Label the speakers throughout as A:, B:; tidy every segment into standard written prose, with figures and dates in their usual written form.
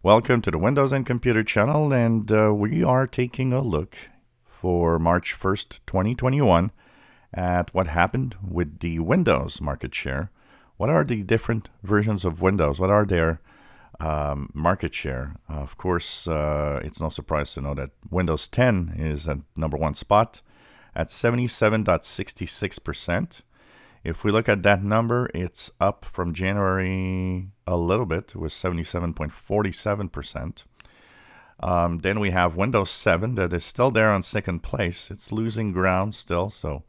A: Welcome to the Windows and Computer channel, and we are taking a look for March 1st, 2021 at what happened with the Windows market share. What are the different versions of Windows? What are their market share? Of course, it's no surprise to know that Windows 10 is at number one spot at 77.66%. If we look at that number, it's up from January a little bit. It was 77.47%. Then we have Windows 7 that is still there on second place. It's losing ground still. So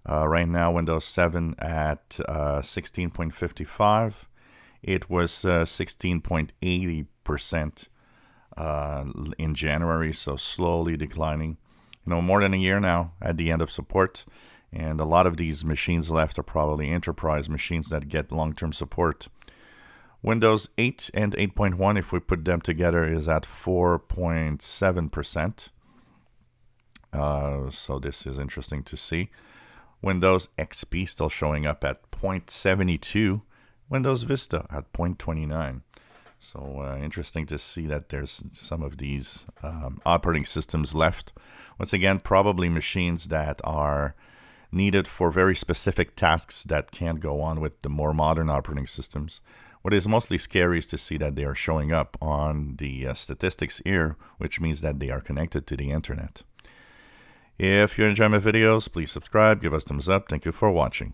A: right now, Windows 7 at 16.55. It was 16.80% in January, so slowly declining. More than a year now at the end of support. And a lot of these machines left are probably enterprise machines that get long-term support. Windows 8 and 8.1, if we put them together, is at 4.7%. So this is interesting to see. Windows XP still showing up at 0.72. Windows Vista at 0.29. So interesting to see that there's some of these operating systems left. Once again, probably machines that are needed for very specific tasks that can't go on with the more modern operating systems. What is mostly scary is to see that they are showing up on the statistics here, which means that they are connected to the internet. If you enjoy my videos, please subscribe, give us thumbs up. Thank you for watching.